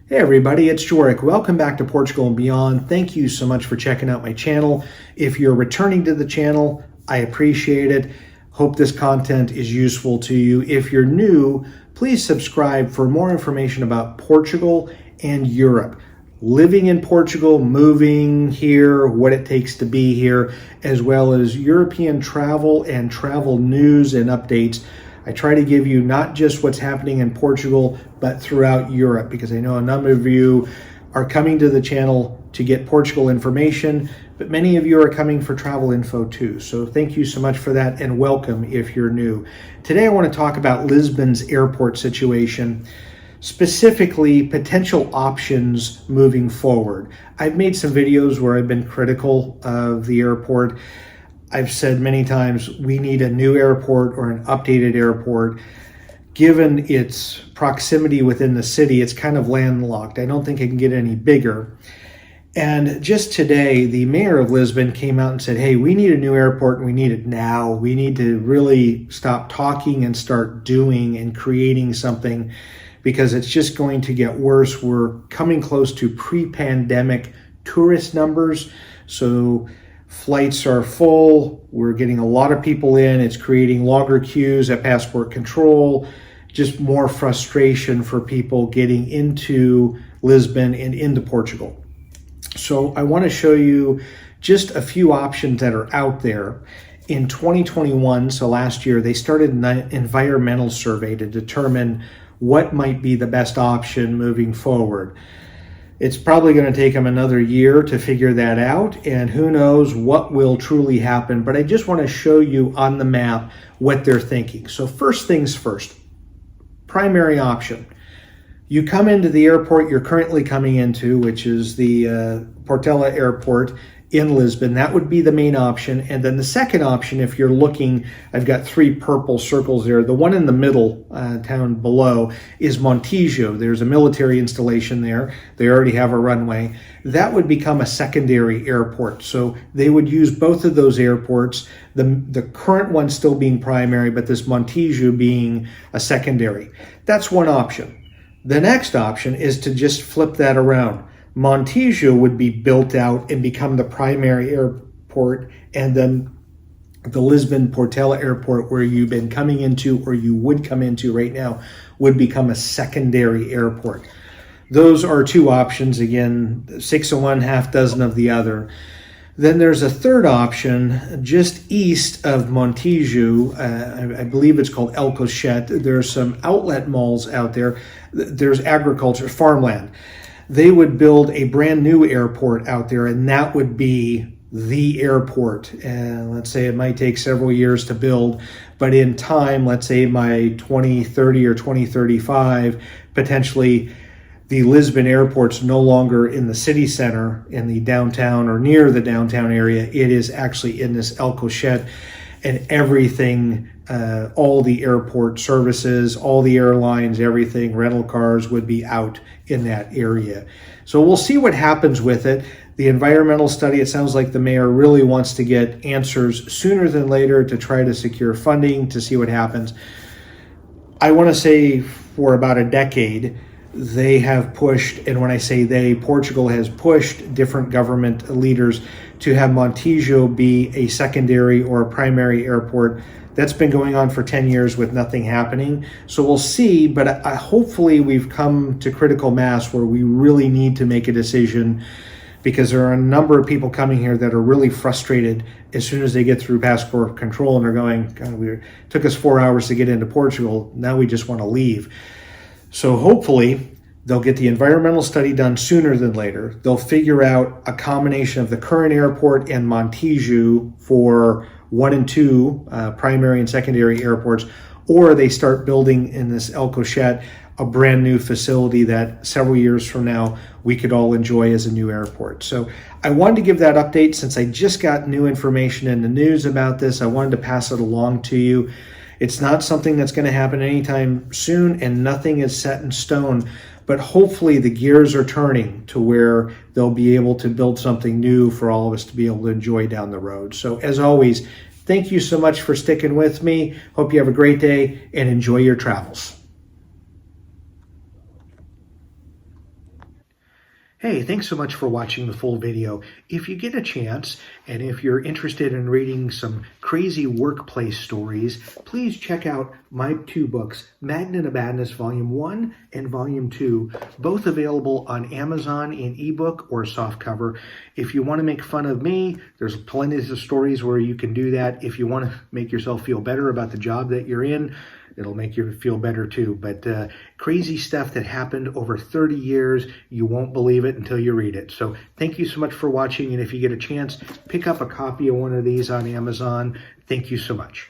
Hey everybody, it's Jorik. Welcome back to Portugal and Beyond. Thank you so much for checking out my channel. If you're returning to the channel, I appreciate it. Hope this content is useful to you. If you're new, please subscribe for more information about Portugal and Europe. Living in Portugal, moving here, what it takes to be here, as well as European travel and travel news and updates. I try to give you not just what's happening in Portugal, but throughout Europe, because I know a number of you are coming to the channel to get Portugal information, but many of you are coming for travel info too. So thank you so much for that, and welcome if you're new. Today I want to talk about Lisbon's airport situation, specifically potential options moving forward. I've made some videos where I've been critical of the airport. I've said many times we need a new airport or an updated airport. Given its proximity within the city, it's kind of landlocked. I don't think it can get any bigger. And just today, the mayor of Lisbon came out and said, hey, we need a new airport and we need it now. We need to really stop talking and start doing and creating something, because it's just going to get worse. We're coming close to pre-pandemic tourist numbers. So flights are full, we're getting a lot of people in, it's creating longer queues at passport control, just more frustration for people getting into Lisbon and into Portugal. So I want to show you just a few options that are out there. In 2021, so last year, they started an environmental survey to determine what might be the best option moving forward. It's probably going to take them another year to figure that out, and who knows what will truly happen. But I just want to show you on the map what they're thinking. So first things first, primary option. You come into the airport you're currently coming into, which is the Portela Airport in Lisbon. That would be the main option. And then the second option, if you're looking, I've got three purple circles there. The one in the middle town below is Montijo. There's a military installation there. They already have a runway. That would become a secondary airport. So they would use both of those airports, the current one still being primary, but this Montijo being a secondary. That's one option. The next option is to just flip that around. Montijo would be built out and become the primary airport, and then the Lisbon Portela Airport, where you've been coming into or you would come into right now, would become a secondary airport. Those are two options. Again, 6 of one, half dozen of the other. Then there's a third option just east of Montijo. I believe it's called El Cochete. There's some outlet malls out there. There's agriculture, farmland. They would build a brand new airport out there, and that would be the airport. And let's say it might take several years to build, but in time, let's say by 2030 or 2035, potentially the Lisbon airport's no longer in the city center, in the downtown or near the downtown area. It is actually in this El Cochete, and everything, all the airport services, all the airlines, everything, rental cars would be out in that area. So we'll see what happens with it. The environmental study, it sounds like the mayor really wants to get answers sooner than later to try to secure funding to see what happens. I want to say for about a decade, they have pushed, and when I say they, Portugal has pushed different government leaders to have Montijo be a secondary or a primary airport. That's been going on for 10 years with nothing happening. So we'll see, but hopefully we've come to critical mass where we really need to make a decision, because there are a number of people coming here that are really frustrated as soon as they get through passport control, and they're going, God, it took us 4 hours to get into Portugal. Now we just want to leave. So hopefully they'll get the environmental study done sooner than later. They'll figure out a combination of the current airport and Montijo for 1 and 2 primary and secondary airports, or they start building in this El Cochete a brand new facility that several years from now we could all enjoy as a new airport. So I wanted to give that update since I just got new information in the news about this. I wanted to pass it along to you. It's not something that's going to happen anytime soon, and nothing is set in stone, but hopefully the gears are turning to where they'll be able to build something new for all of us to be able to enjoy down the road. So as always, thank you so much for sticking with me. Hope you have a great day and enjoy your travels. Hey, thanks so much for watching the full video. If you get a chance, and if you're interested in reading some crazy workplace stories, please check out my two books, Magnet of Madness Volume 1 and Volume 2, both available on Amazon in ebook or softcover. If you want to make fun of me, there's plenty of stories where you can do that. If you want to make yourself feel better about the job that you're in, it'll make you feel better too. But crazy stuff that happened over 30 years, you won't believe it until you read it. So thank you so much for watching. And if you get a chance, pick up a copy of one of these on Amazon. Thank you so much.